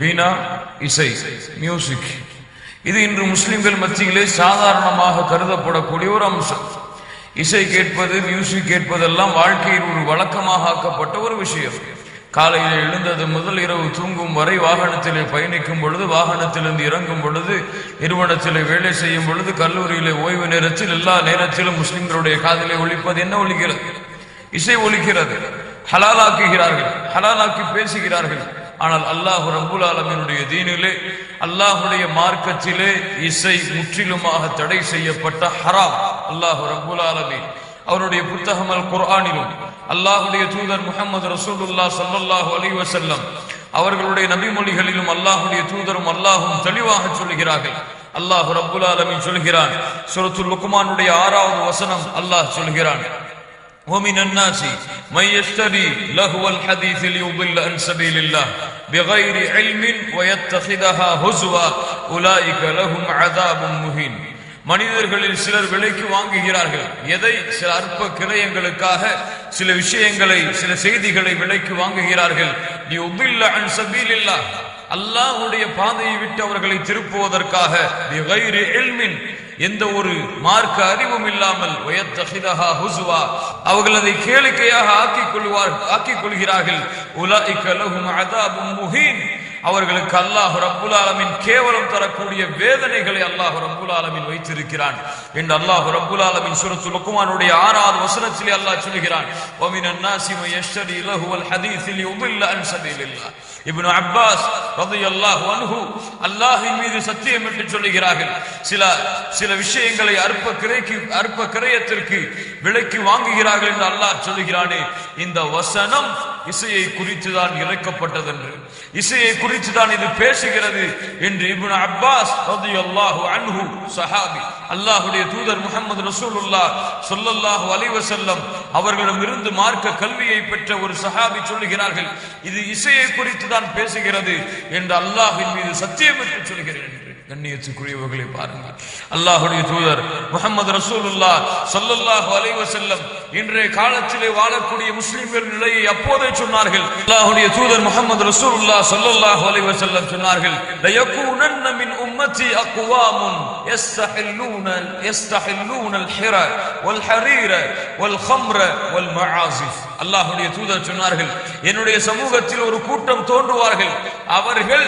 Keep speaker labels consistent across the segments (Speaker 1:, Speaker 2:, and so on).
Speaker 1: வீணா இசை, மியூசிக், இது இன்று முஸ்லிம்கள் மத்தியிலே சாதாரணமாக கருதப்படக்கூடிய ஒரு அம்சம். இசை கேட்பது, மியூசிக் கேட்பதெல்லாம் வாழ்க்கையில் ஒரு வழக்கமாக ஆக்கப்பட்ட ஒரு விஷயம். காலையில் எழுந்தது முதல் இரவு தூங்கும் வரை, வாகனத்திலே பயணிக்கும் பொழுது, வாகனத்திலிருந்து இறங்கும் பொழுது, நிறுவனத்திலே வேலை செய்யும் பொழுது, கல்லூரியிலே ஓய்வு நேரத்தில், எல்லா நேரத்திலும் முஸ்லிம்களுடைய காதிலே ஒலிப்பது என்ன ஒலிக்கிறது? இசை ஒலிக்கிறது. ஹலாலாக்குகிறார்கள், ஹலாலாக்கி பேசுகிறார்கள். ஆனால் அல்லாஹ் ரப்புல் ஆலமீனுடைய தீனிலே, அல்லாஹுடைய மார்க்கத்திலே இசை முற்றிலுமாக தடை செய்யப்பட்ட ஹராம். அல்லாஹ் ரப்புல் ஆலமீன் அவருடைய புத்தகம் அல் குர்ஆனிலும், அல்லாஹுடைய தூதர் முஹம்மது ரசூலுல்லாஹ் ஸல்லல்லாஹு அலைஹி வஸல்லம் அவர்களுடைய நபிமொழிகளிலும் அல்லாஹுடைய தூதரும் அல்லாஹும் தெளிவாக சொல்கிறார்கள். அல்லாஹ் ரப்புல் ஆலமீன் சொல்கிறான், சூரத்துல் லுக்மானுடைய 6வது வசனம், அல்லாஹ் சொல்கிறான், وَمِنَ النَّاسِ مَن يَشْتَرِي لَهْوَ الْحَدِيثِ لِيُضِلَّ عَن سَبِيلِ اللَّهِ بِغَيْرِ عِلْمٍ وَيَتَّخِذَهَا هُزُوًا أُولَئِكَ لَهُمْ عَذَابٌ مُهِينٌ. மனிதர்களில் சிலர் விலைக்கு வாங்குகிறார்கள். எதை? சில அற்ப கிரயங்களுக்காக சில விஷயங்களை, சில செய்திகளை விலைக்கு வாங்குகிறார்கள். لِيُضِلَّ عَن سَبِيلِ اللَّهِ, அல்லாஹ்வுடைய பாதையை விட்டு அவர்களை திருப்புவதற்காக, بِغَيْرِ عِلْمٍ, எந்த ஒரு மார்க்க அறிவும் இல்லாமல், வயத்தஹிதஹா ஹுஸ்வா, அவர்கள் அதை கேளிக்கையாக ஆக்கிக் கொள்கிறார்கள். உலாயிக லஹும் அஸாபும் முஹீன், அவர்களுக்கு அல்லாஹ் ரப்புல் ஆலமீன் கேவலம் தரக்கூடிய வேதனைகளை அல்லாஹ் ரப்புல் ஆலமீன் வைத்திருக்கிறான் என்று அல்லாஹ் ரப்புல் ஆலமீன் சூரத்துல் லுக்மானுடைய 6வது வசனத்திலே அல்லாஹ் சொல்கிறான், வமினன் நாஸி மன் யஷ்தரி லஹுவல் ஹதீஸ் லியுதில்ல அன் சபீலில்லாஹ். இப்னு அப்பாஸ் ரலியல்லாஹு அன்ஹு அல்லாஹ்வின் மீது சத்தியமிட்டு சொல்கிறார்கள், சில விஷயங்களை அற்ப கிரயத்திற்கு விலைக்கு வாங்குகிறார்கள் என்று அல்லாஹ் சொல்கிறானே, இந்த வசனம் இசையை குறித்துதான் இறக்கப்பட்டது என்று, இசையை குறித்துதான் இது பேசுகிறது என்று இப்னு அப்பாஸ் ரலியல்லாஹு அன்ஹு சஹாபி, அல்லாஹ்வுடைய தூதர் முஹம்மது ரசூலுல்லாஹ் ஸல்லல்லாஹு அலைஹி வஸல்லம் அவர்களிடமிருந்து மார்க்க கல்வியை பெற்ற ஒரு சஹாபி சொல்லுகிறார்கள், இது இசையை குறித்து தான் பேசுகிறது என்று அல்லாஹ்வின் மீது சத்தியமிட்டு சொல்கிறேன் என்று. கண்ணியத்துக்குரியவர்களை பாருங்கள், அல்லாஹ்வுடைய தூதர் முஹம்மது ரசூலுல்லாஹ் ஸல்லல்லாஹு அலைஹி வஸல்லம் இன்றைய காலத்திலே வாழக்கூடிய முஸ்லிம்கள் நிலையை அப்போதே சொன்னார்கள். அல்லாஹ்வுடைய தூதர் முஹம்மது ரசூலுல்லாஹ் ஸல்லல்லாஹு அலைஹி வஸல்லம் சொன்னார்கள், லயகூனன்ன மின் உம்மத்தி அக்வாமுன் யஸ்தஹில்லூன அல்-ஹிர வல் ஹரீர வல் ஹம்ர வல் மஆசிஃப். அல்லாஹ்வுடைய தூதர் சொன்னார்கள், என்னுடைய சமூகத்தில் ஒரு கூட்டம் தோன்றுவார்கள், அவர்கள்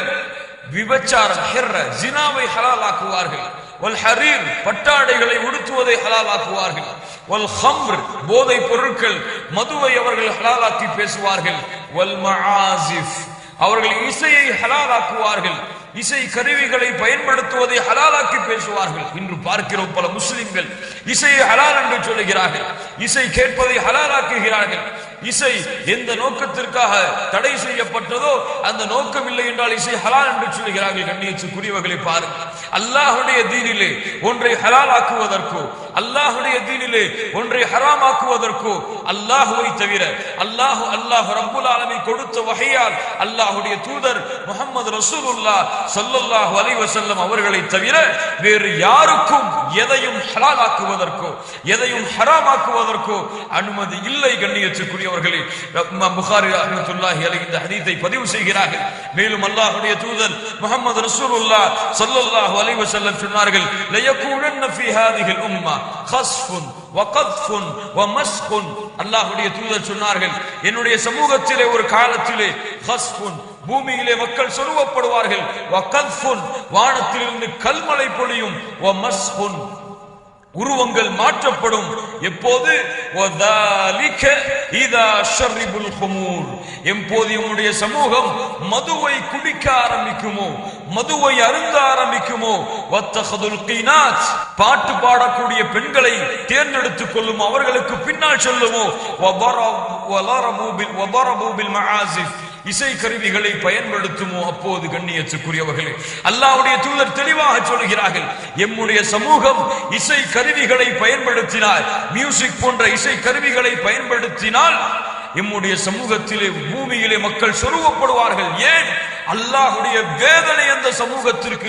Speaker 1: விபச்சாரம், ஹிர்ர, ஜினாவை ஹலாலாக்குவார்கள், வல் ஹரீர், பட்டாடைகளை உடுத்துவதை ஹலாலாக்குவார்கள், வல் ஹம்ர், போதை பொருட்கள், மதுவை அவர்கள் ஹலாலாக்கி பேசுவார்கள், வல் மஆசிஃப், அவர்கள் இசையை ஹலாலாக்குவார்கள், இசை கருவிகளை பயன்படுத்துவதை ஹலாலாக்கி பேசுவார்கள். இன்று பார்க்கிறோம், பல முஸ்லிம்கள் இசையை ஹலால் என்று சொல்லுகிறார்கள், இசை கேட்பதை ஹலாலாக்குகிறார்கள். இசை எந்த நோக்கத்திற்காக தடை செய்யப்பட்டதோ அந்த நோக்கம் இல்லை என்றால் இசை ஹலால் என்று சொல்லுகிறார்கள். கண்ணியத்துக்குரியவர்களை பாருங்கள், அல்லாஹ்வுடைய தீனிலே ஒன்றை ஹலாலாக்குவதற்கோ, அல்லாஹ்வுடைய தீனிலே ஒன்றை ஹராமாக்குவதற்கோ அல்லாஹ்வை தவிர, அல்லாஹ் ரப்புல் ஆலமீன் கொடுத்த வஹையால் அல்லாஹ்வுடைய தூதர் முஹம்மது ரசூலுல்லாஹ் ஸல்லல்லாஹு அலைஹி வஸல்லம் அவர்களை தவிர வேறு யாருக்கும் எதையும் ஹலாலாக்குவதற்கோ எதையும் ஹராமாக்குவதற்கோ அனுமதி இல்லை. கண்ணியத்துக்குரியவர்களே, புகாரி ரஹ்மத்துல்லாஹி அலைஹி இந்த ஹதீஸை பதிவு செய்கிறார்கள். மேலும் அல்லாஹ்வுடைய தூதர் முஹம்மது ரசூலுல்லாஹ் ஸல்லல்லாஹு அலைஹி வஸல்லம் சொன்னார்கள், லயகூனன்ன ஃபீ ஹாதிஹில் உம்மah கஸ்ஃபுன் வகத்ஃபுன் வமஸ்குன். அல்லாஹ்வுடைய தூதர் சொன்னார்கள், என்னுடைய சமூகத்திலே ஒரு காலத்திலே கஸ்ஃபுன், பூமியிலே மக்கள் சொருவப்படுவார்கள், வகத்ஃபுன், வானத்திலிருந்து கல்மழை பொழியும், வமஸ்குன், உருவங்கள் மாற்றப்படும். எப்போது? வதாலிக இதா ஷர்ரிபுல் ஹுமூர், எப்போது நம்முடைய சமூகம் மதுவை குடிக்க ஆரம்பிக்குமோ, மதுவை அருந்த ஆரம்பிக்குமோ, வத்தஹதுல் கீனாத், பாட்டு பாடக்கூடிய பெண்களை தேர்ந்தெடுத்துக் கொள்ளும், அவர்களுக்கு பின்னால் சொல்லுமோ, வதரபு பில் மஆசிஃப், இசை கருவிகளை பயன்படுத்துமோ, அப்போது கண்ணியத்துக்குரியவர்களே அல்லாஹ்வுடைய தூதர் தெளிவாக சொல்கிறார்கள், எம்முடைய சமூகம் இசை கருவிகளை பயன்படுத்தினால், மியூசிக் போன்ற இசை கருவிகளை பயன்படுத்தினால் எம்முடைய சமூகத்திலே பூமியிலே மக்கள் சொருவப்படுவார்கள். ஏன்? அல்லாஹ்வுடைய வேதனை அந்த சமூகத்திற்கு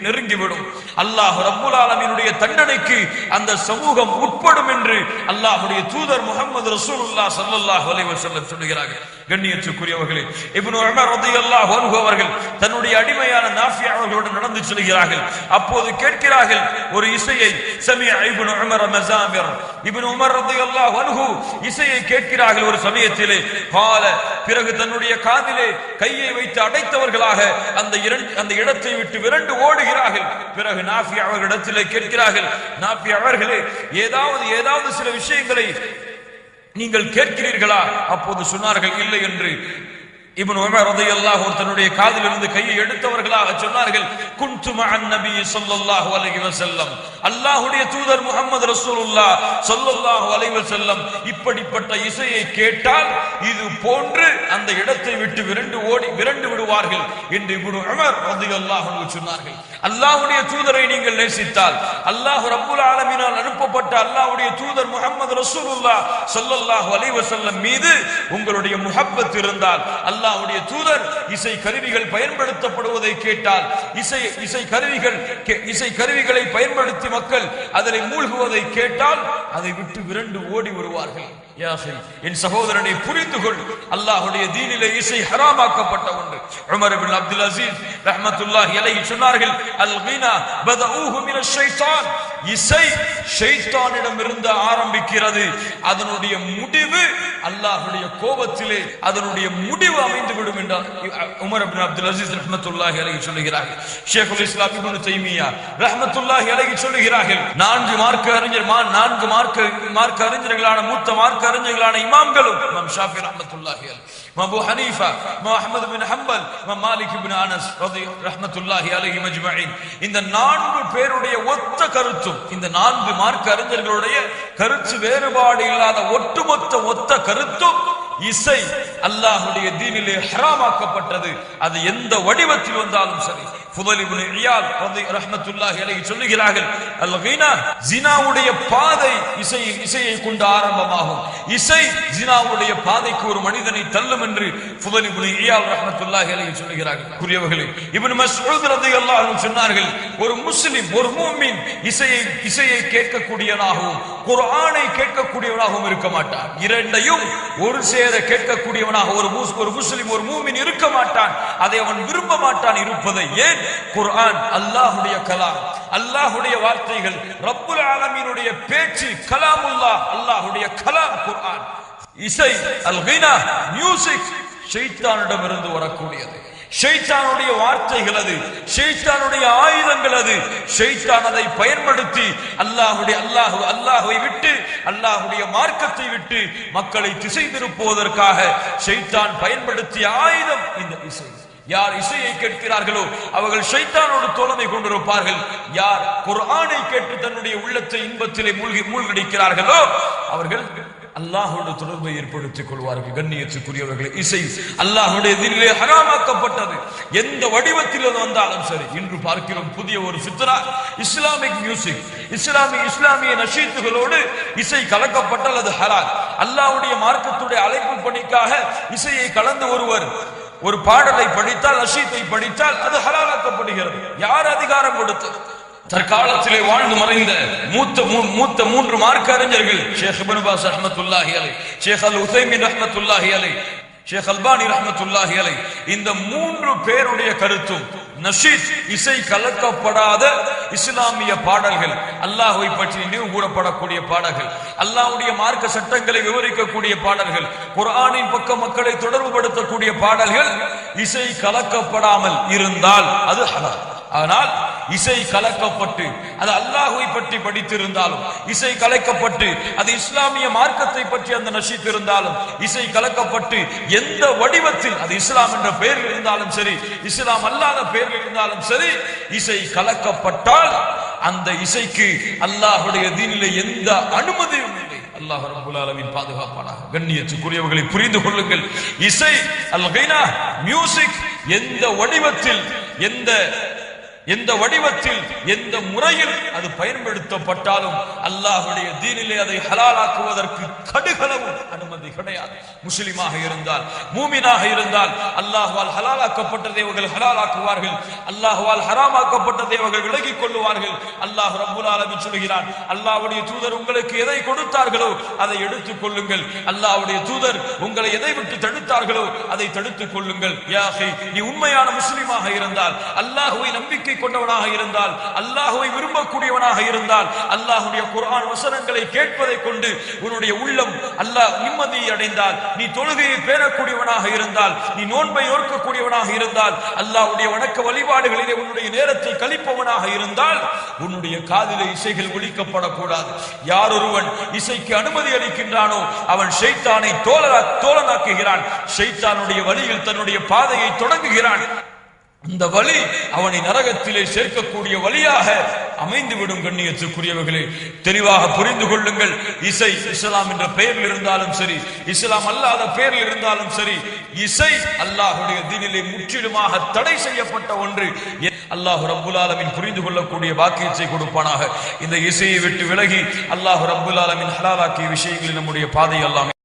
Speaker 1: நெருங்கிவிடும். அல்லாஹ் ரப்புல் ஆலமீனுடைய தண்டனைக்கு அந்த சமூகம் உட்படும் என்று அல்லாஹ்வுடைய தூதர் முஹம்மது ரசூலுல்லாஹ் ஸல்லல்லாஹு அலைஹி வஸல்லம் சொல்கிறார்கள். கண்ணியத்துக்குரியவர்களே, இப்னு உமர் ரலியல்லாஹு அன்ஹு அவர்கள் தன்னுடைய அடிமையான நாஃபி அவர்களோடு நடந்து செல்கிறார்கள். அப்போது கேட்கிறார்கள் ஒரு இசையை. சமிஅ இப்னு உமர் மஸாமிர், இப்னு உமர் ரலியல்லாஹு அன்ஹு இசையை கேட்கிறார்கள் ஒரு சமயத்திலே. கால, பிறகு தன்னுடைய காதிலே கையை வைத்து அடைத்தவர்களாக அந்த இடத்தை விட்டு விரண்டு ஓடுகிறார்கள். பிறகு நாஃபி அவர்களிடத்திலே கேட்கிறார்கள், நாஃபி அவர்களே, ஏதாவது சில விஷயங்களை நீங்கள் கேட்கிறீர்களா? அப்போது சொன்னார்கள் இல்லை என்று. இப்னு உமர் ரலியல்லாஹு அன்ஹு தன்னுடைய காதிலிருந்து கையை எடுத்தவர்களாக சொன்னார்கள், குன்து மஅன் நபி ஸல்லல்லாஹு அலைஹி வஸல்லம், அல்லாஹ்வுடைய தூதர் முஹம்மது ரசூலுல்லாஹ் ஸல்லல்லாஹு அலைஹி வஸல்லம் இப்படிப்பட்ட இசையை கேட்டால் இது போன்று அந்த இடத்தை விட்டு விரண்டு விடுவார்கள் என்று இப்னு உமர் ரலியல்லாஹு அன்ஹு சொன்னார்கள். அல்லாஹ்வுடைய தூதரை நீங்கள் நேசித்தால், அல்லாஹ் ரப்புல் ஆலமீனால் அனுப்பப்பட்ட அல்லாஹ்வுடைய தூதர் முஹம்மது ரசூலுல்லாஹ் ஸல்லல்லாஹு அலைஹி வஸல்லம் மீது உங்களுடைய முஹப்பத் இருந்தால், அல்லாஹ்வுடைய தூதர் இசை கருவிகள் பயன்படுத்தப்படுவதை கேட்டால், இசை கருவிகளை பயன்படுத்தி மக்கள் அதில் மூழ்குவதை கேட்டால் அதை விட்டு விரண்டு ஓடி வருவார்கள். என் சகோதரனை புரிந்து கொள், அல்லாஹ்வுடைய தீனிலே இசை ஹராமாக்கப்பட்ட ஒன்று. உமர் இப்னு அப்துல் அஸீஸ் ரஹ்மத்துல்லாஹி அலைஹி சொன்னார்கள், அல் கினா பதஊஹு மினஷ் ஷைத்தான், இசை ஷைத்தானிடம் இருந்து ஆரம்பிக்கிறது, அதனுடைய முடிவு அல்லாஹ்வுடைய கோபத்திலே அதனுடைய முடிவு அமைந்துவிடும் என்றார் உமர் இப்னு அப்துல் அஸீஸ் ரஹ்மத்துல்லாஹி அலைஹி சொல்கிறார்கள். ஷேகுல் இஸ்லாம் இப்னு தைமியா ரஹ்மத்துல்லாஹி அலைஹி சொல்கிறார்கள், நான்கு மார்க்க அறிஞர்களான மூத்த மார்க்க அறிஞர்களான இமாம்களும், இமாம் ஷாஃபி ரஹ்மத்துல்லாஹி அலைஹி, அபூ ஹனீஃபா, அஹ்மத் பின் ஹம்பல், மாலிக் பின் அனஸ் ரஹ்மத்துல்லாஹி அலைஹி மஜ்மஈன், இந்த நான்கு பேருடைய ஒத்த கருத்தும், இந்த நான்கு மார்க்க அறிஞர்களுடைய கருத்து வேறுபாடு இல்லாத ஒத்த கருத்தும், இசை அல்லாஹ்வுடைய தீனிலே ஹராமாக்கப்பட்டது. அது எந்த வடிவத்தில் வந்தாலும் சரி. ஃபுதைல் இப்னு இயாத் ரஹ்மத்துல்லாஹி அலைஹி சொல்லுகிறார்கள், அல் கினா, ஜினாவுடைய பாதை இசையை கொண்டு ஆரம்பமாகும். இசை ஜினாவுடைய பாதைக்கு ஒரு மனிதனை தள்ளும் என்று ஃபுதைல் இப்னு இயாத் ரஹ்மத்துல்லாஹி அலைஹி சொல்லுகிறார்கள். புரியவர்களே, இப்னு மஸ்ஊத் ரலியல்லாஹு அன்ஹு சொன்னார்கள், ஒரு முஸ்லிம், ஒரு மூமின் இசையை கேட்கக்கூடியவனாகவும் குர்ஆனை கேட்கக்கூடியவனாகவும் இருக்க மாட்டான். இரண்டையும் ஒரு சேர கேட்கக்கூடியவனாக ஒரு முஸ்லிம், ஒரு மூமின் இருக்க மாட்டான். அதை அவன் விரும்ப மாட்டான் இருப்பதை. ஏன்? குர்ஆன் அல்லாஹ்வுடைய கலாம், அல்லாஹ்வுடைய வார்த்தைகள், ரப்புல் ஆலமீனுடைய பேச்சு, கலாமுல்லாஹ், அல்லாஹ்வுடைய கலாம் குர்ஆன். இசை, அல் கினா, மியூசிக் ஷைத்தானிடமிருந்து வரக்கூடியது. ஷைத்தானுடைய வார்த்தைகள் அது, ஷைத்தானுடைய ஆயுதங்கள் அது. ஷைத்தான் அதை பயன்படுத்தி அல்லாஹ்வை விட்டு, அல்லாஹ்வுடைய மார்க்கத்தை விட்டு மக்களை திசை திருப்புவதற்காக ஷைத்தான் பயன்படுத்திய ஆயுதம் இந்த இசை. யார் இசையை கேட்கிறார்களோ அவர்கள் ஷைத்தானோடு தோழமை கொண்டிருப்பார்கள். யார் குர்ஆனை கேட்டு தன்னுடைய உள்ளத்தை இன்பத்திலே மூழ்கடிக்கிறார்களோ அவர்கள் அல்லாஹ்வோடு தொடர்பை ஏற்படுத்திக் கொள்வார்கள். கண்ணியத்துக்குரியவர்களே, இசை அல்லாஹ்வுடைய தீனிலே ஹராமாக்கப்பட்டது. எந்த வடிவத்தில் வந்தாலும் சரி. இன்று பார்க்கிறோம் புதிய ஒரு ஃபித்னா, இஸ்லாமிக் மியூசிக், இஸ்லாமிய நஷீத்துகளோடு இசை கலக்கப்பட்டால் அது ஹலால். அல்லாஹ்வுடைய மார்க்கத்துடைய அழைப்பு பணிக்காக இசையை கலந்து ஒரு பாடலை படித்தால், நஷீத்தை படித்தால் அது ஹலாலாக்கப்படுகிறது. யார் அதிகாரம் கொடுத்தது? தற்காலத்திலே வாழ்ந்து மறைந்த மூத்த மூன்று மார்க்க அறிஞர்கள், ஷேக் இப்னு பாஸ் ரஹ்மத்துல்லாஹி அலைஹி, ஷேக் அல் உஸைமீன் ரஹ்மத்துல்லாஹி அலைஹி, ஷேக் அல்பானி ரஹ்மத்துல்லாஹி அலைஹி, இந்த மூன்று பேருடைய கருத்தும் நஷீத், இசை கலக்கப்படாத இஸ்லாமிய பாடல்கள், அல்லாஹ்வை பற்றி நினைவு கூறப்படக்கூடிய பாடல்கள், அல்லாஹ்வுடைய மார்க்க சட்டங்களை விவரிக்கக்கூடிய பாடல்கள், குர்ஆனின் பக்கம் மக்களை தொடர்பு படுத்தக்கூடிய பாடல்கள் இசை கலக்கப்படாமல் இருந்தால் அது ஹலால். ஆனால் இசை கலக்கப்பட்டு அது அல்லாஹ்வை பற்றி படித்திருந்தாலும், இசை கலக்கப்பட்டு அது இஸ்லாமிய மார்க்கத்தை பற்றி அந்த நஷீத் இருந்தாலும், இசை கலக்கப்பட்டு எந்த வடிவத்தில் அது இஸ்லாம் என்ற பெயரில் இருந்தாலும் சரி, இஸ்லாம் அல்லாத பெயரில் இருந்தாலும் சரி, இசை கலக்கப்பட்டால் அந்த இசைக்கு அல்லாஹ்வுடைய தீனிலே எந்த அனுமதியும் இல்லை. அல்லாஹ் ரப்பல் ஆலமீன் பாதுகாப்பானாக. கண்ணியத்துக்குரியவர்களை புரிந்து கொள்ளுங்கள். இசை, அல் கினா, மியூசிக் எந்த வடிவத்தில், எந்த எந்த வடிவத்தில் எந்த முறையில் அது பயன்படுத்தப்பட்டாலும் அல்லாஹ்வுடைய தீனிலே அதை ஹலாலாக்குவதற்கு கடுகளவும் அனுமதி கிடையாது. முஸ்லிமாக இருந்தால், மூமினாக இருந்தால், அல்லாஹ்வால் ஹலாலாக்கப்பட்டதை அவர்கள் ஹலாலாக்குவார்கள், அல்லாஹ்வால் ஹராமாக்கப்பட்டதை அவர்கள் விலகிக் கொள்ளுவார்கள். அல்லாஹ் ரப்பல் ஆலமீன் சொல்கிறான், அல்லாஹ்வுடைய தூதர் உங்களுக்கு எதை கொடுத்தார்களோ அதை எடுத்துக் கொள்ளுங்கள், அல்லாஹ்வுடைய தூதர் உங்களை எதை விட்டு தடுத்தார்களோ அதை தடுத்துக் கொள்ளுங்கள். யா அஹி, நீ உண்மையான முஸ்லிமாக இருந்தால், அல்லாஹ்வை நம்பிக்கை கொண்டவனாக இருந்தால், அல்லாஹ்வை விரும்பக்கூடியவனாக இருந்தால், அல்லாஹ்வுடைய குர்ஆன் வசனங்களை கேட்பதை கொண்டு உன்னுடைய உள்ளம் அல்லாஹ் நிம்மதியை அடைந்தால், நீ தொழுகையை பேணக்கூடியவனாக இருந்தால், நீ நோன்பை நோக்கக்கூடியவனாக இருந்தால், அல்லாஹ்வுடைய வணக்க வழிபாடுகளிலே உன்னுடைய நேரத்தை கழிப்பவனாக இருந்தால், உன்னுடைய காதிலே இசைகள் ஒலிக்கப்படக்கூடாது. யார் ஒருவன் இசைக்கு அனுமதி அளிக்கின்றானோ அவன் ஷைத்தானை தோழனாக்குகிறான், ஷைத்தானுடைய வழியில் தன்னுடைய பாதையை தொடங்குகிறான். இந்த வழி அவனை நரகத்திலே சேர்க்கக்கூடிய வழியாக அமைந்துவிடும். கண்ணியத்துக்குரியவர்களே, தெளிவாக புரிந்து கொள்ளுங்கள். இசை இஸ்லாம் என்ற பெயரில் இருந்தாலும் சரி, இஸ்லாம் அல்லாத பெயரில் இருந்தாலும் சரி, இசை அல்லாஹ்வுடைய தீனிலே முற்றிலுமாக தடை செய்யப்பட்ட ஒன்று. அல்லாஹ் ரப்பல் ஆலமீன் புரிந்து கொள்ளக்கூடிய பாக்கியத்தை கொடுப்பானாக. இந்த இசையை விட்டு விலகி அல்லாஹ் ரப்பல் ஆலமீன் ஹலாலாக்கிய விஷயங்களில் நம்முடைய பாதை எல்லாம்